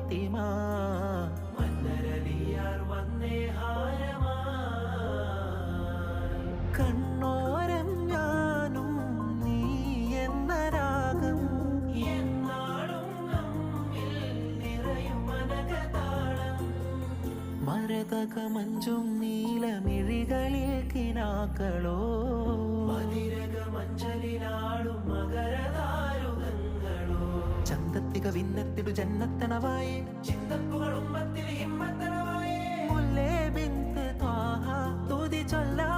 ഫാത്തിമ മന്നരലിയാർ വന്നേ ഹാരമാ കണ്ണോരം ഞാനും നീ എന്ന രാഗം എന്നാളും നമ്മിൽ നിറയും മനകതാളം മരതക മഞ്ചും നീലമിഴികളിൽ കിനാക്കളോ മതിരക മഞ്ചലിലാടും മകരതാരുകങ്ങളോ ചന്തത്തിക വിന്നത്തിടു ജന്നത്തണവായേ ചിന്തപ്പുകൾ ഉമ്മത്തിൽ ഹിമ്മത്തണവായേ മുല്ലേ ബിന്ത് ത്വാഹ തുതി ചൊല്ലാ